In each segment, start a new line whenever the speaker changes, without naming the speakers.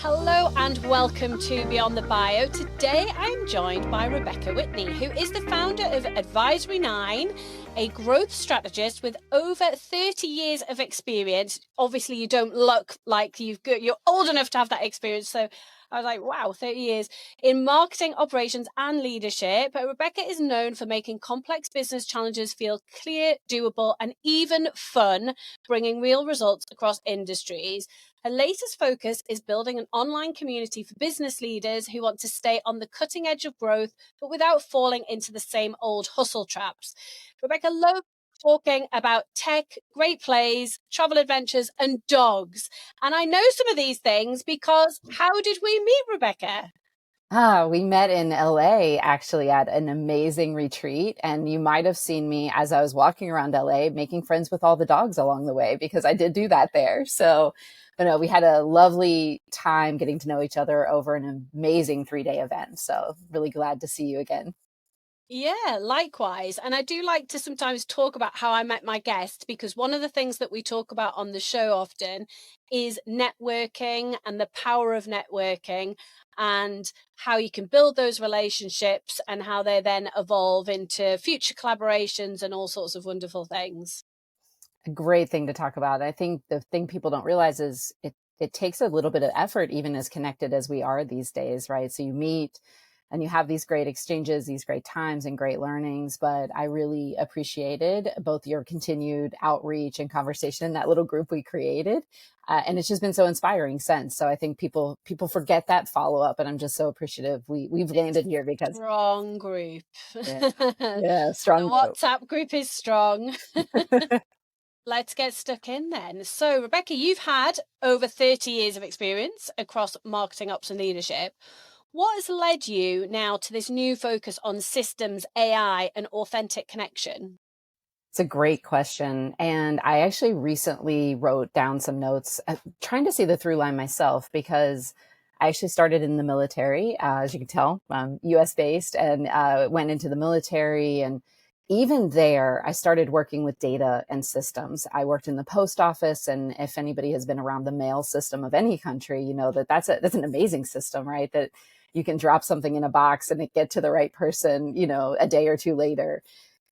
Hello and welcome to Beyond the Bio. Today I'm joined by Rebecca Whitney, who is the founder of Advisory 9, a growth strategist with over 30 years of experience. Obviously, you don't look like you're old enough to have that experience. So I was like, wow, 30 years in marketing, operations, and leadership. But Rebecca is known for making complex business challenges feel clear, doable, and even fun, bringing real results across industries. Her latest focus is building an online community for business leaders who want to stay on the cutting edge of growth, but without falling into the same old hustle traps. Rebecca loves talking about tech, great plays, travel adventures, and dogs. And I know some of these things because how did we meet, Rebecca?
We met in LA actually at an amazing retreat. And you might have seen me as I was walking around LA making friends with all the dogs along the way because I did do that there. So, but no, we had a lovely time getting to know each other over an amazing 3-day event. So, really glad to see you again.
Yeah, likewise. And I do like to sometimes talk about how I met my guest because one of the things that we talk about on the show often is networking and the power of networking and how you can build those relationships and how they then evolve into future collaborations and all sorts of wonderful things.
A great thing to talk about. I think the thing people don't realize is it takes a little bit of effort, even as connected as we are these days, right? So you meet and you have these great exchanges, these great times and great learnings. But I really appreciated both your continued outreach and conversation in that little group we created. And it's just been so inspiring since. So I think people forget that follow up, and I'm just so appreciative we've landed here because
Strong group.
yeah,
The
yeah, strong group.
WhatsApp group is strong. Let's get stuck in then. So, Rebecca, you've had over 30 years of experience across marketing, ops, and leadership. What has led you now to this new focus on systems, AI, and authentic connection?
It's a great question. And I actually recently wrote down some notes, trying to see the through line myself, because I actually started in the military, as you can tell, US based, and went into the military. And even there, I started working with data and systems. I worked in the post office. And if anybody has been around the mail system of any country, you know that that's an amazing system, right? That you can drop something in a box and it get to the right person, a day or two later.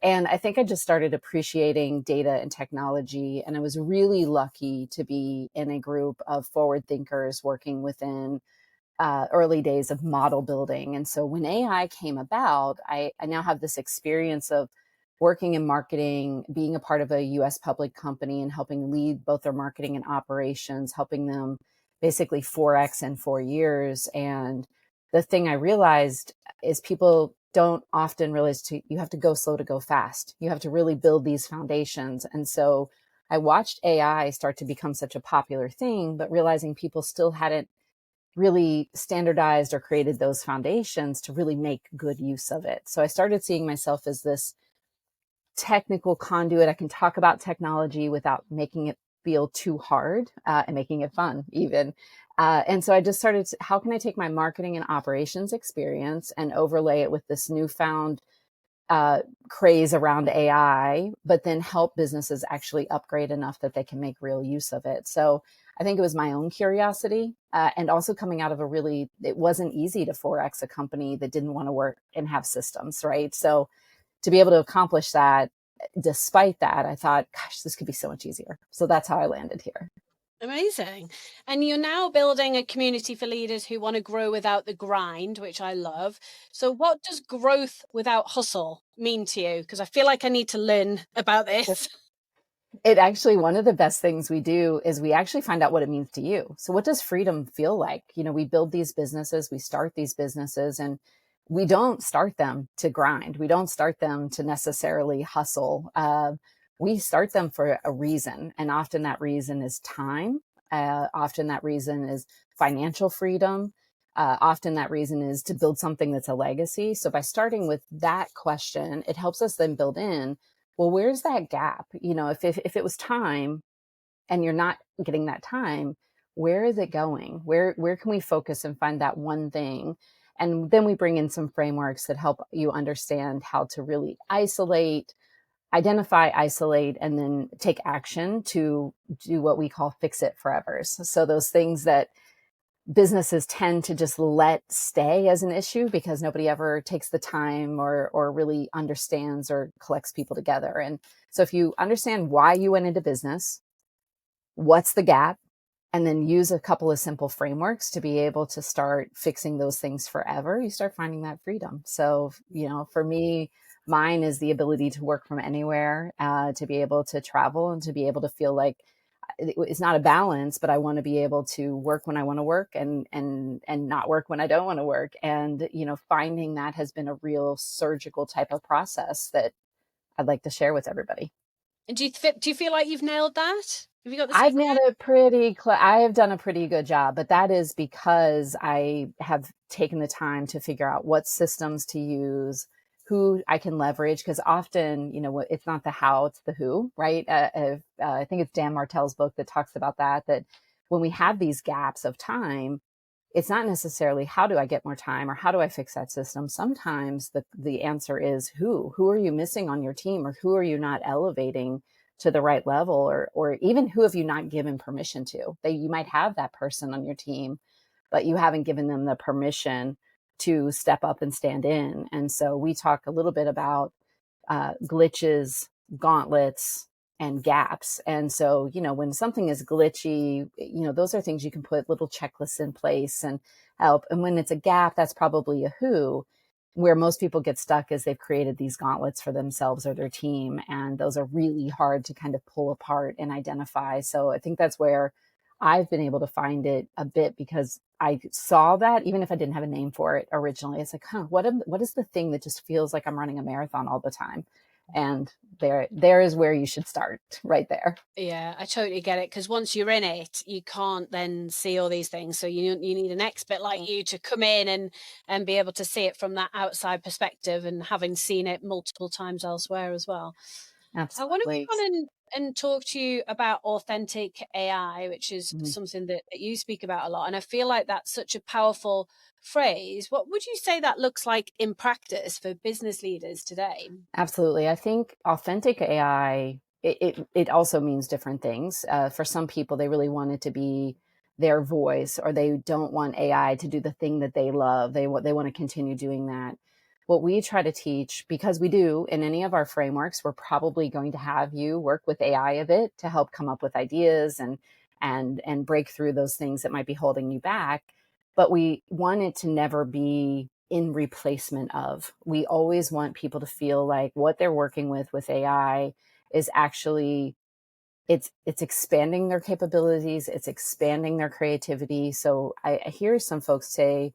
And I think I just started appreciating data and technology. And I was really lucky to be in a group of forward thinkers working within early days of model building. And so when AI came about, I now have this experience of working in marketing, being a part of a US public company and helping lead both their marketing and operations, helping them basically 4X in 4 years. And the thing I realized is people don't often realize you have to go slow to go fast. You have to really build these foundations. And so I watched AI start to become such a popular thing, but realizing people still hadn't really standardized or created those foundations to really make good use of it. So I started seeing myself as this technical conduit. I can talk about technology without making it feel too hard and making it fun even. And so I just started, how can I take my marketing and operations experience and overlay it with this newfound craze around AI, but then help businesses actually upgrade enough that they can make real use of it. So I think it was my own curiosity and also coming out of it wasn't easy to 4X a company that didn't want to work and have systems, right? So to be able to accomplish that, despite that, I thought, gosh, this could be so much easier. So that's how I landed here.
Amazing. And you're now building a community for leaders who want to grow without the grind, which I love. So, what does growth without hustle mean to you? Because I feel like I need to learn about this.
It actually, one of the best things we do is we actually find out what it means to you. So what does freedom feel like? We build these businesses, we start these businesses, and we don't start them to grind. We don't start them to necessarily hustle. We start them for a reason. And often that reason is time. Often that reason is financial freedom. Often that reason is to build something that's a legacy. So by starting with that question, it helps us then build in, well, where's that gap? If it was time and you're not getting that time, where is it going? Where can we focus and find that one thing? And then we bring in some frameworks that help you understand how to really identify, isolate, and then take action to do what we call fix it forevers. So those things that businesses tend to just let stay as an issue because nobody ever takes the time or really understands or collects people together. And so if you understand why you went into business, what's the gap, and then use a couple of simple frameworks to be able to start fixing those things forever, you start finding that freedom. So, for me, mine is the ability to work from anywhere, to be able to travel and to be able to feel like it's not a balance, but I want to be able to work when I want to work and not work when I don't want to work. And, finding that has been a real surgical type of process that I'd like to share with everybody.
And do you feel like you've nailed that? Have you got the
I've
secret?
nailed it I have done a pretty good job, but that is because I have taken the time to figure out what systems to use, who I can leverage, because often, it's not the how, it's the who, right? I think it's Dan Martell's book that talks about that when we have these gaps of time, it's not necessarily how do I get more time or how do I fix that system. Sometimes the answer is who are you missing on your team, or who are you not elevating to the right level, or even who have you not given permission to. You might have that person on your team, but you haven't given them the permission to step up and stand in. And so we talk a little bit about glitches, gauntlets, and gaps. And so, when something is glitchy, those are things you can put little checklists in place and help. And when it's a gap, that's probably a who. Where most people get stuck is they've created these gauntlets for themselves or their team. And those are really hard to kind of pull apart and identify. So I think that's where I've been able to find it a bit, because I saw that even if I didn't have a name for it originally, it's like, what is the thing that just feels like I'm running a marathon all the time? And there is where you should start, right there.
Yeah, I totally get it. Because once you're in it, you can't then see all these things. So you need an expert like you to come in and be able to see it from that outside perspective, and having seen it multiple times elsewhere as well. I want to
Absolutely.
move on and talk to you about authentic AI, which is
Mhm.
something that you speak about a lot. And I feel like that's such a powerful phrase. What would you say that looks like in practice for business leaders today?
Absolutely. I think authentic AI, it also means different things. For some people, they really want it to be their voice, or they don't want AI to do the thing that they love. They want to continue doing that. What we try to teach, because we do in any of our frameworks, we're probably going to have you work with AI a bit to help come up with ideas and break through those things that might be holding you back. But we want it to never be in replacement of. We always want people to feel like what they're working with AI is actually, it's expanding their capabilities, it's expanding their creativity. So I hear some folks say,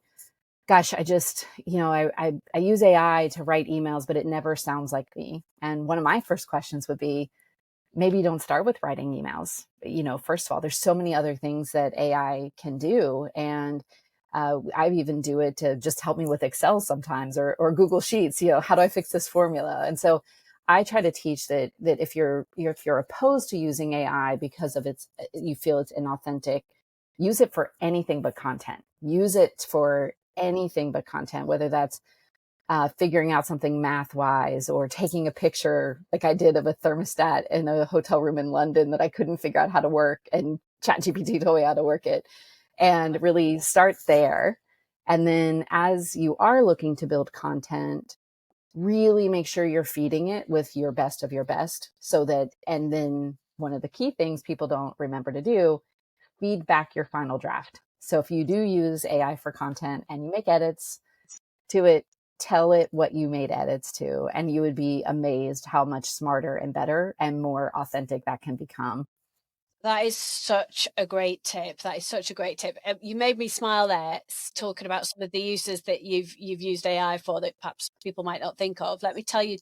gosh, I just, I use AI to write emails, but it never sounds like me. And one of my first questions would be, maybe don't start with writing emails. First of all, there's so many other things that AI can do. And I even do it to just help me with Excel sometimes, or Google Sheets, how do I fix this formula? And so I try to teach that if you're opposed to using AI because of you feel it's inauthentic, use it for anything but content. Use it for anything but content, whether that's figuring out something math wise, or taking a picture like I did of a thermostat in a hotel room in London that I couldn't figure out how to work, and ChatGPT told me how to work it, and really start there. And then as you are looking to build content, really make sure you're feeding it with your best of your best, and then one of the key things people don't remember to do, feed back your final draft. So if you do use AI for content and you make edits to it, tell it what you made edits to, and you would be amazed how much smarter and better and more authentic that can become.
That is such a great tip. That is such a great tip. You made me smile there, talking about some of the uses that you've used AI for that perhaps people might not think of. Let me tell you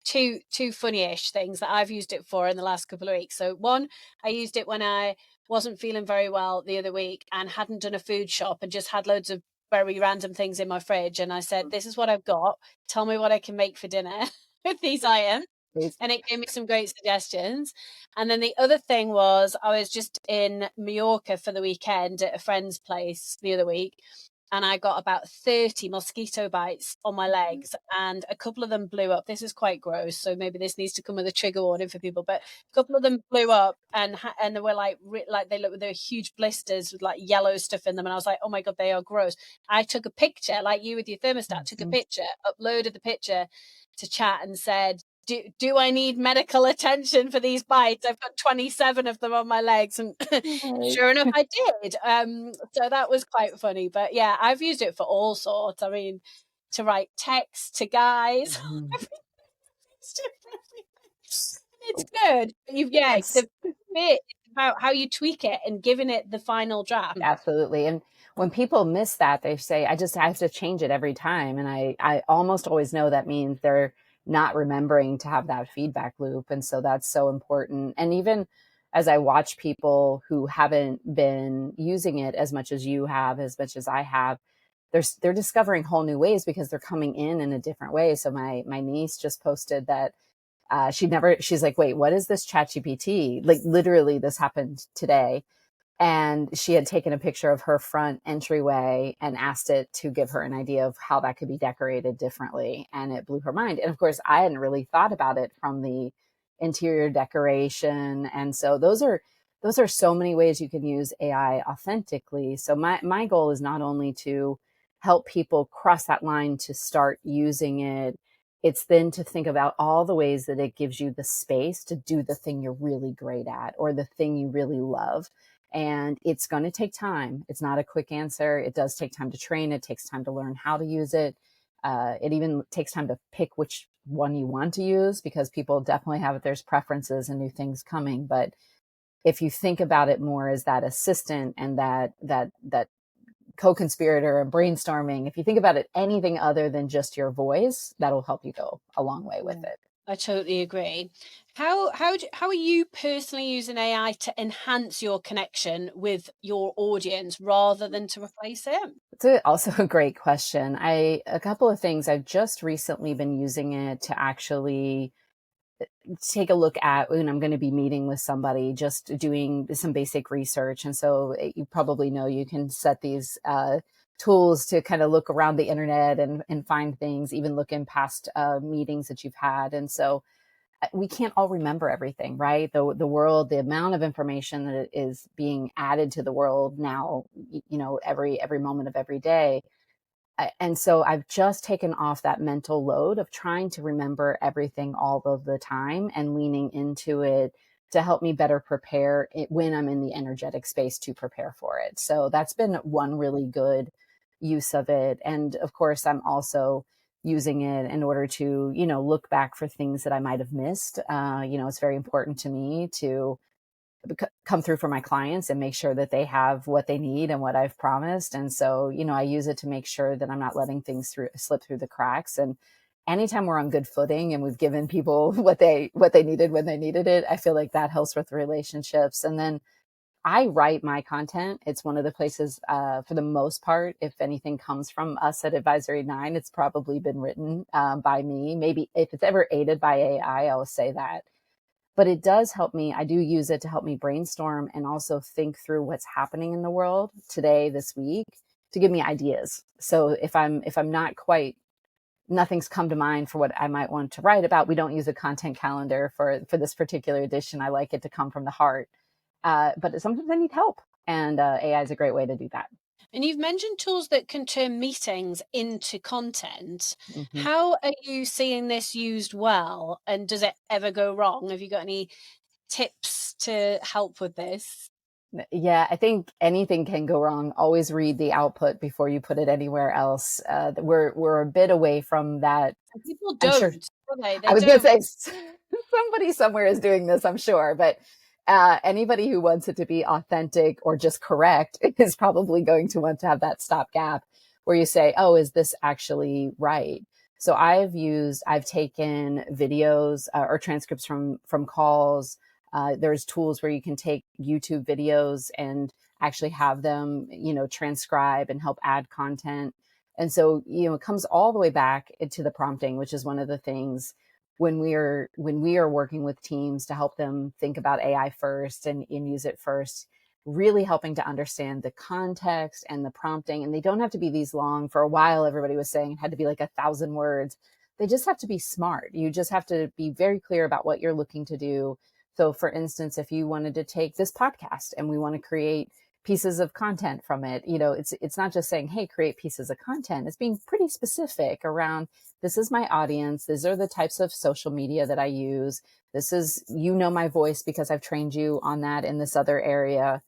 two funny-ish things that I've used it for in the last couple of weeks. So one, I used it when I wasn't feeling very well the other week and hadn't done a food shop and just had loads of very random things in my fridge. And I said, "This is what I've got. Tell me what I can make for dinner with these items."
Please.
And it gave me some great suggestions. And then the other thing was, I was just in Mallorca for the weekend at a friend's place the other week. and I got about 30 mosquito bites on my legs, and a couple of them blew up. This is quite gross, so maybe this needs to come with a trigger warning for people. But a couple of them blew up, and they were like they were huge blisters with like yellow stuff in them, and I was like, oh my god, they are gross. I took a picture, like you with your thermostat, took a picture, uploaded the picture to chat, and said, do I need medical attention for these bites? I've got 27 of them on my legs, and sure enough, I did. So that was quite funny. But yeah, I've used it for all sorts. I mean, to write text to guys. It's good. The bit about how you tweak it and giving it the final draft.
Absolutely. And when people miss that, they say, I have to change it every time. And I almost always know that means they're not remembering to have that feedback loop. And so that's so important. And even as I watch people who haven't been using it as much as you have, as much as I have, they're discovering whole new ways because they're coming in a different way. So my niece just posted that she's like, wait, what is this ChatGPT? Like literally this happened today. And she had taken a picture of her front entryway and asked it to give her an idea of how that could be decorated differently. And it blew her mind. And of course, I hadn't really thought about it from the interior decoration. And so those are so many ways you can use AI authentically. So my goal is not only to help people cross that line to start using it, it's then to think about all the ways that it gives you the space to do the thing you're really great at or the thing you really love. And it's going to take time. It's not a quick answer. It does take time to train. It takes time to learn how to use it. It even takes time to pick which one you want to use because people definitely have there's preferences and new things coming. But if you think about it more as that assistant and that co-conspirator and brainstorming, if you think about it anything other than just your voice, that'll help you go a long way with it.
I totally agree. How are you personally using AI to enhance your connection with your audience rather than to replace it?
It's also a great question. A couple of things. I've just recently been using it to actually take a look at when I'm going to be meeting with somebody, just doing some basic research. And so you probably know you can set these tools to kind of look around the internet and find things, even look in past meetings that you've had. And so we can't all remember everything, right? The world, the amount of information that is being added to the world now, every moment of every day. And so I've just taken off that mental load of trying to remember everything all of the time and leaning into it to help me better prepare it when I'm in the energetic space to prepare for it. So that's been one really good use of it. And of course, I'm also using it in order to, look back for things that I might have missed. It's very important to me to come through for my clients and make sure that they have what they need and what I've promised. And so, I use it to make sure that I'm not letting things slip through the cracks. And anytime we're on good footing and we've given people what they needed when they needed it, I feel like that helps with relationships. And then I write my content. It's one of the places, for the most part, if anything comes from us at Advisory 9, it's probably been written by me. Maybe if it's ever aided by AI, I'll say that. But it does help me. I do use it to help me brainstorm and also think through what's happening in the world today, this week, to give me ideas. So if I'm not quite, nothing's come to mind for what I might want to write about, we don't use a content calendar for this particular edition. I like it to come from the heart. But sometimes I need help, and AI is a great way to do that.
And you've mentioned tools that can turn meetings into content.
Mm-hmm.
How are you seeing this used well? And does it ever go wrong? Have you got any tips to help with this?
Yeah, I think anything can go wrong. Always read the output before you put it anywhere else. We're a bit away from that.
People don't. Sure, they
I was going to say somebody somewhere is doing this, I'm sure, but anybody who wants it to be authentic or just correct is probably going to want to have that stopgap where you say, oh, is this actually right? So I've taken videos or transcripts from calls. There's tools where you can take YouTube videos and actually have them, transcribe and help add content. And so, it comes all the way back into the prompting, which is one of the things when we are working with teams to help them think about AI first and use it first. really helping to understand the context and the prompting. And they don't have to be these long. For a while, everybody was saying it had to be like 1,000 words. They just have to be smart. You just have to be very clear about what you're looking to do. So for instance, if you wanted to take this podcast and we want to create pieces of content from it, it's not just saying, hey, create pieces of content. It's being pretty specific around, this is my audience. These are the types of social media that I use. This is, my voice because I've trained you on that in this other area.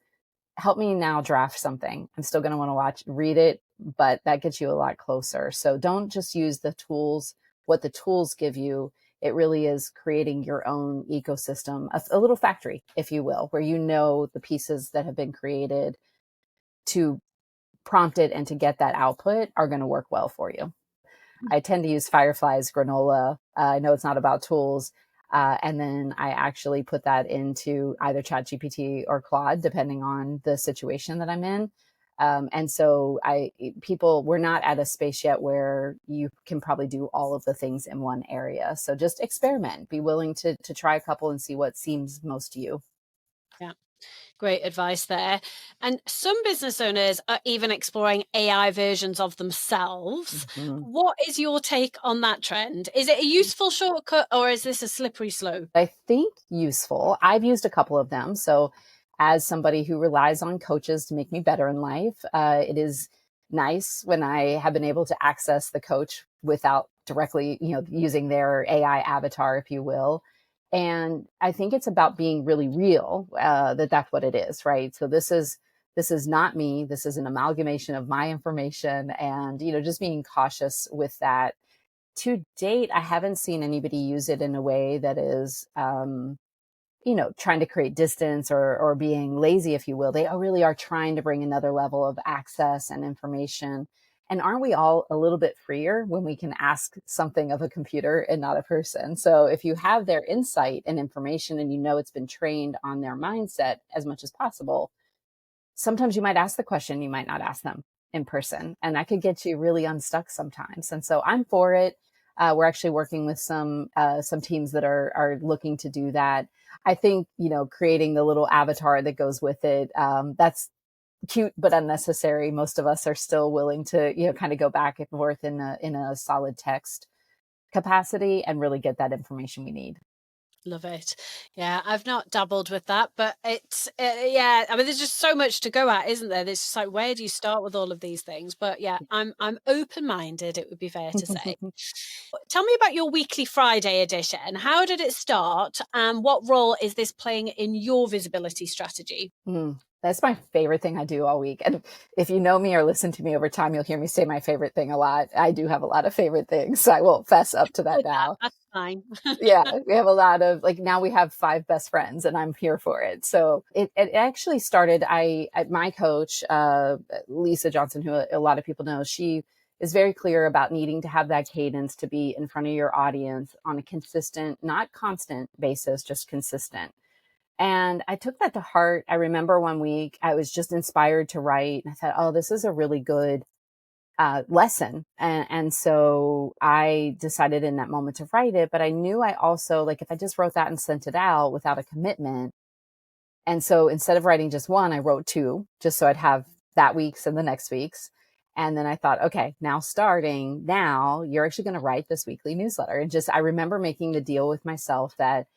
Help me now draft something. I'm still going to want to read it, but that gets you a lot closer. So don't just use the tools, what the tools give you. It really is creating your own ecosystem, a little factory, if you will, where the pieces that have been created to prompt it and to get that output are going to work well for you. I tend to use Firefly's granola. I know it's not about tools. And then I actually put that into either ChatGPT or Claude, depending on the situation that I'm in. And so we're not at a space yet where you can probably do all of the things in one area. So just experiment, be willing to try a couple and see what seems most to you.
Yeah. Great advice there. And some business owners are even exploring AI versions of themselves.
Mm-hmm.
What is your take on that trend? Is it a useful shortcut or is this a slippery slope?
I think useful. I've used a couple of them. So as somebody who relies on coaches to make me better in life, it is nice when I have been able to access the coach without directly, using their AI avatar, if you will. And I think it's about being really real, that's what it is, right? So this is not me. This is an amalgamation of my information and, just being cautious with that. To date, I haven't seen anybody use it in a way that is, trying to create distance or being lazy, if you will. They really are trying to bring another level of access and information. And aren't we all a little bit freer when we can ask something of a computer and not a person? So if you have their insight and information and it's been trained on their mindset as much as possible, sometimes you might ask the question, you might not ask them in person. And that could get you really unstuck sometimes. And so I'm for it. We're actually working with some teams that are looking to do that. I think, creating the little avatar that goes with it, that's cute but unnecessary. Most of us are still willing to, kind of go back and forth in a solid text capacity and really get that information we need.
Love it. Yeah, I've not dabbled with that, but it's yeah. I mean, there's just so much to go at, isn't there? There's just like, where do you start with all of these things? But yeah, I'm open-minded. It would be fair to say. Tell me about your weekly Friday edition. How did it start, and what role is this playing in your visibility strategy?
That's my favorite thing I do all week. And if you know me or listen to me over time, you'll hear me say my favorite thing a lot. I do have a lot of favorite things. So I will fess up to that now.
That's fine.
Yeah, we have a lot of, now we have 5 best friends and I'm here for it. So it actually started, my coach, Lisa Johnson, who a lot of people know, she is very clear about needing to have that cadence to be in front of your audience on a consistent, not constant basis, just consistent. And I took that to heart. I remember one week I was just inspired to write and I thought, oh, this is a really good lesson. And so I decided in that moment to write it, but I knew I also, if I just wrote that and sent it out without a commitment. And so instead of writing just one, I wrote 2, just so I'd have that week's and the next week's. And then I thought, okay, starting now, you're actually going to write this weekly newsletter. And I remember making the deal with myself that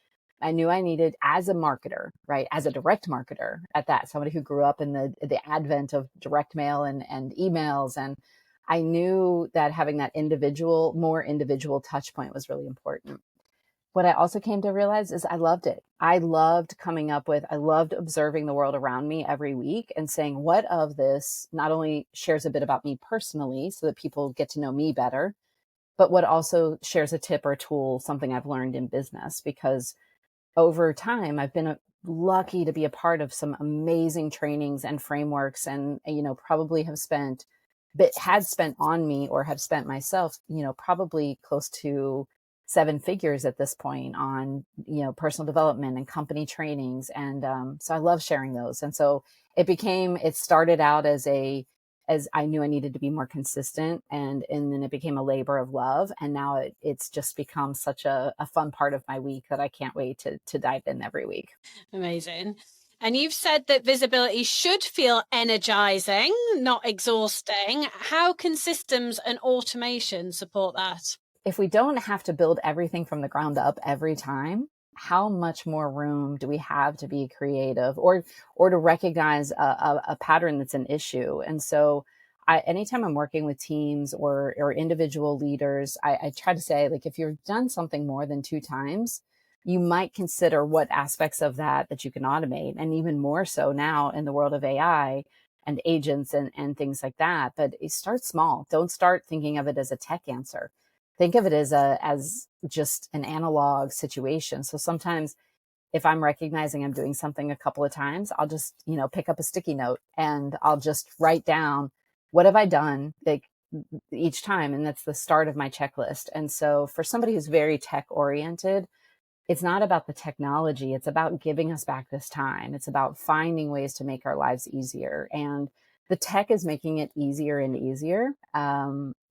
I knew I needed, as a marketer, right, as a direct marketer at that, somebody who grew up in the advent of direct mail and emails. And I knew that having that more individual touch point was really important. What I also came to realize is I loved it. I loved observing the world around me every week and saying, what of this not only shares a bit about me personally so that people get to know me better, but what also shares a tip or tool, something I've learned in business. Because over time, I've been lucky to be a part of some amazing trainings and frameworks, and, probably had spent on me or have spent myself, probably close to 7 figures at this point on, personal development and company trainings. And so I love sharing those. And so it started out as I knew I needed to be more consistent, and then it became a labor of love. And now it's just become such a fun part of my week that I can't wait to dive in every week.
Amazing. And you've said that visibility should feel energizing, not exhausting. How can systems and automation support that?
If we don't have to build everything from the ground up every time, how much more room do we have to be creative or to recognize a pattern that's an issue? And so anytime I'm working with teams or individual leaders, I try to say, like, if you've done something more than 2 times, you might consider what aspects of that you can automate. And even more so now in the world of AI and agents and things like that. But start small. Don't start thinking of it as a tech answer. Think of it as just an analog situation. So sometimes if I'm recognizing I'm doing something a couple of times, I'll just, pick up a sticky note and I'll just write down, what have I done, like, each time. And that's the start of my checklist. And so for somebody who's very tech oriented, it's not about the technology. It's about giving us back this time. It's about finding ways to make our lives easier. And the tech is making it easier and easier.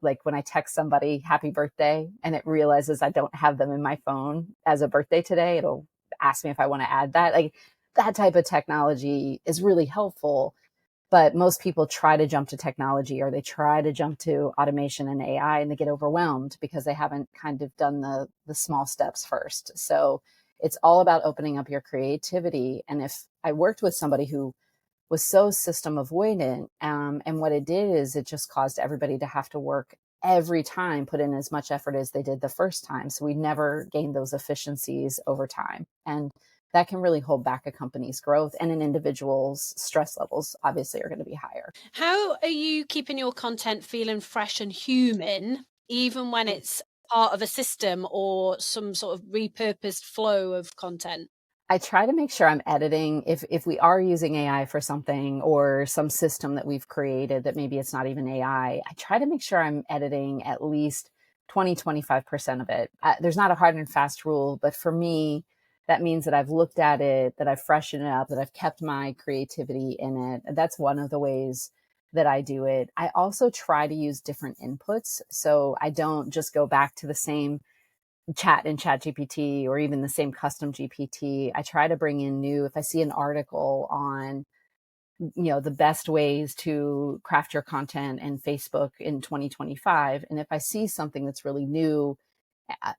Like when I text somebody happy birthday and it realizes I don't have them in my phone as a birthday today, it'll ask me if I want to add that. Like, that type of technology is really helpful. But most people try to jump to technology, or they try to jump to automation and AI, and they get overwhelmed because they haven't kind of done the small steps first. So it's all about opening up your creativity. And if I worked with somebody who was so system avoidant, and what it did is it just caused everybody to have to work every time, put in as much effort as they did the first time. So we never gained those efficiencies over time. And that can really hold back a company's growth, and an individual's stress levels obviously are going to be higher.
How are you keeping your content feeling fresh and human, even when it's part of a system or some sort of repurposed flow of content?
I try to make sure I'm editing if we are using AI for something or some system that we've created that maybe it's not even I try to make sure I'm editing at least 20-25% of it. There's not a hard and fast rule, but for me, that means that I've looked at it, that I've freshened it up, that I've kept my creativity in it. That's one of the ways that I do it. I also try to use different inputs. So I don't just go back to the same chat in chat GPT or even the same custom GPT. I try to bring in new, if I see an article on, the best ways to craft your content in Facebook in 2025. And if I see something that's really new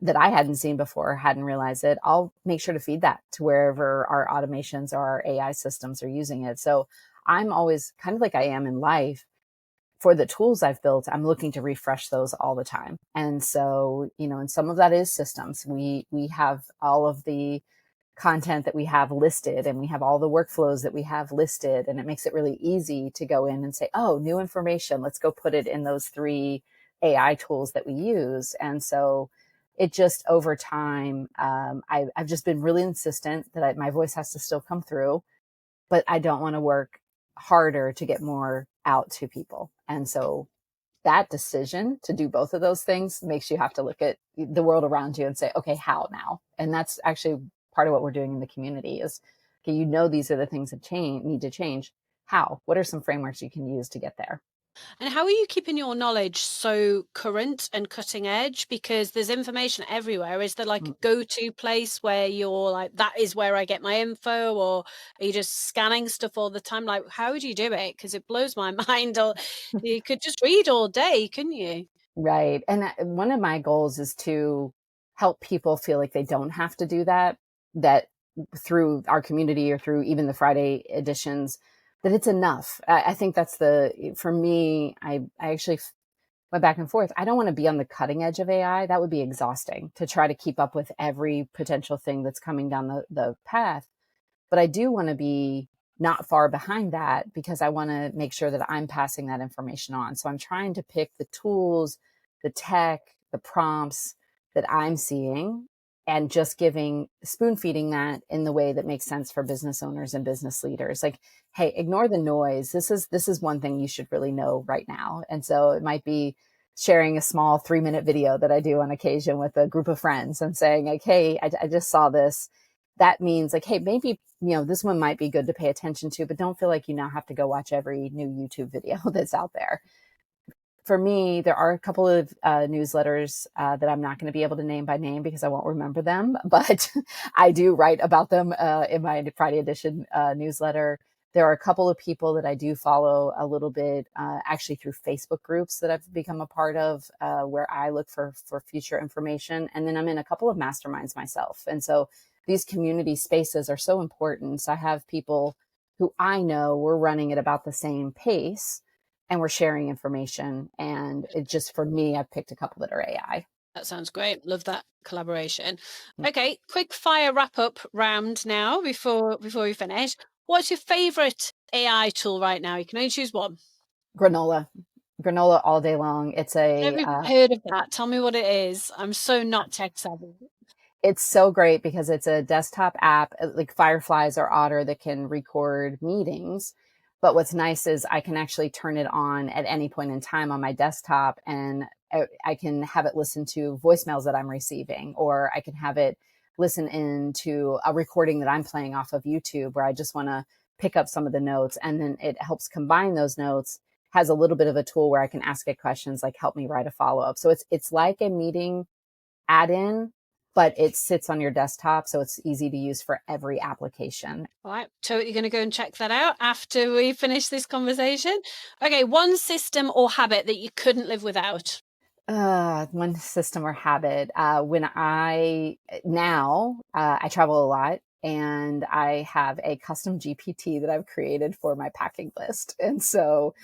that I hadn't seen before, hadn't realized it, I'll make sure to feed that to wherever our automations or our AI systems are using it. So I'm always kind of like I am in life. For the tools I've built, I'm looking to refresh those all the time. And so, and some of that is systems. We have all of the content that we have listed, and we have all the workflows that we have listed, and it makes it really easy to go in and say, oh, new information, let's go put it in those 3 AI tools that we use. And so it just, over time, I've just been really insistent that my voice has to still come through, but I don't want to work harder to get more out to people. And so that decision to do both of those things makes you have to look at the world around you and say, okay, how now? And that's actually part of what we're doing in the community is, okay, these are the things that need to change. How? What are some frameworks you can use to get there?
And how are you keeping your knowledge so current and cutting edge? Because there's information everywhere. Is there like a go-to place where you're like, that is where I get my info, or are you just scanning stuff all the time? Like, how do you do it? Because it blows my mind. Or you could just read all day, couldn't you?
Right. And one of my goals is to help people feel like they don't have to do that through our community or through even the Friday editions, that it's enough. I think that's for me, I actually went back and forth. I don't want to be on the cutting edge of AI. That would be exhausting to try to keep up with every potential thing that's coming down the path. But I do want to be not far behind that, because I want to make sure that I'm passing that information on. So I'm trying to pick the tools, the tech, the prompts that I'm seeing, and just spoon feeding that in the way that makes sense for business owners and business leaders. Like, hey, ignore the noise. This is one thing you should really know right now. And so it might be sharing a small 3-minute video that I do on occasion with a group of friends and saying, like, hey, I just saw this. That means, like, hey, maybe, this one might be good to pay attention to, but don't feel like you now have to go watch every new YouTube video that's out there. for me, there are a couple of newsletters that I'm not going to be able to name by name because I won't remember them, but I do write about them in my Friday edition newsletter. There are a couple of people that I do follow a little bit, actually through Facebook groups that I've become a part of, where I look for future information. And then I'm in a couple of masterminds myself. And so these community spaces are so important. So I have people who I know we're running at about the same pace and we're sharing information. And it just, for me, I've picked a couple that are AI.
That sounds great. Love that collaboration. Okay, quick fire wrap up round now before we finish. What's your favorite AI tool right now? You can only choose one.
Granola all day long. It's
Never even heard of that. Tell me what it is. I'm so not tech savvy.
It's so great because it's a desktop app like Fireflies or Otter that can record meetings. But what's nice is I can actually turn it on at any point in time on my desktop, and I can have it listen to voicemails that I'm receiving, or I can have it listen into a recording that I'm playing off of YouTube where I just want to pick up some of the notes, and then it helps combine those notes, has a little bit of a tool where I can ask it questions like help me write a follow-up. So it's like a meeting add-in, but it sits on your desktop, so it's easy to use for every application.
All right, totally going to go and check that out after we finish this conversation. Okay, one system or habit that you couldn't live without.
One system or habit. When I travel a lot, and I have a custom GPT that I've created for my packing list. And so,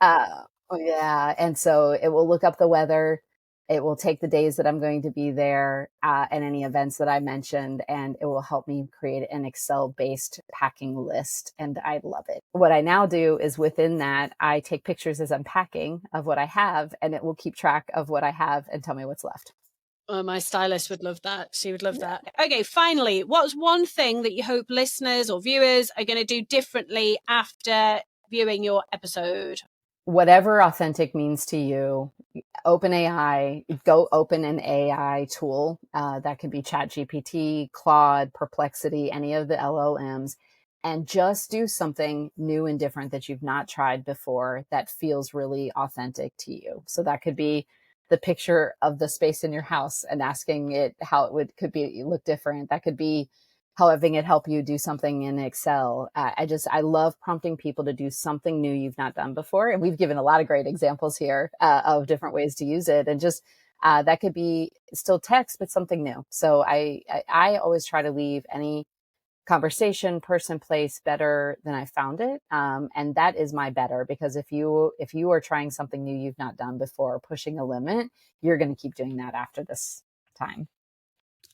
and so it will look up the weather. It will take the days that I'm going to be there, and any events that I mentioned, and it will help me create an Excel-based packing list. And I love it. What I now do is within that, I take pictures as I'm packing of what I have, and it will keep track of what I have and tell me what's left.
Oh, my stylist would love that. She would love that. Okay, finally, what's one thing that you hope listeners or viewers are going to do differently after viewing your episode?
Whatever authentic means to you, OpenAI, go open an AI tool. That can be ChatGPT, Claude, Perplexity, any of the LLMs, and just do something new and different that you've not tried before that feels really authentic to you. So that could be the picture of the space in your house and asking it how it could look different. That could be having it help you do something in Excel. I love prompting people to do something new you've not done before. And we've given a lot of great examples here of different ways to use it. And just that could be still text, but something new. So I always try to leave any conversation, person, place better than I found it. And that is my better, because if you are trying something new you've not done before, pushing a limit, you're going to keep doing that after this time.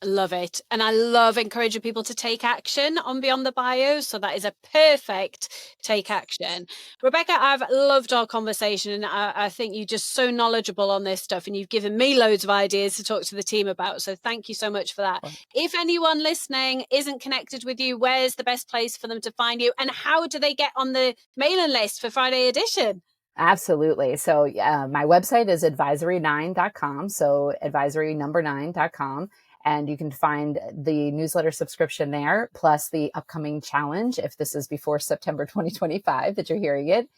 Love it. And I love encouraging people to take action on Beyond the Bio. So that is a perfect take action. Rebecca, I've loved our conversation. And I think you're just so knowledgeable on this stuff. And you've given me loads of ideas to talk to the team about. So thank you so much for that. If anyone listening isn't connected with you, where's the best place for them to find you? And how do they get on the mailing list for Friday edition?
Absolutely. So my website is advisory9.com. So advisory9.com. And you can find the newsletter subscription there, plus the upcoming challenge, if this is before September 2025 that you're hearing it.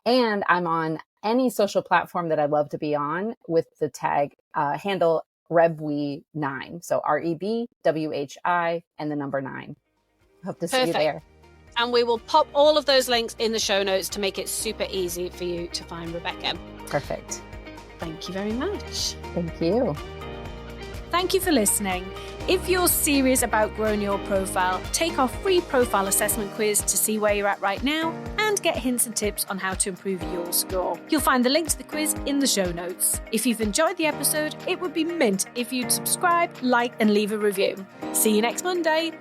And I'm on any social platform that I love to be on with the tag handle RebWhi9. So REBWHI and the number 9. Hope to see you there.
And we will pop all of those links in the show notes to make it super easy for you to find Rebecca.
Perfect.
Thank you very much.
Thank you.
Thank you for listening. If you're serious about growing your profile, take our free profile assessment quiz to see where you're at right now and get hints and tips on how to improve your score. You'll find the link to the quiz in the show notes. If you've enjoyed the episode, it would be mint if you'd subscribe, like, and leave a review. See you next Monday.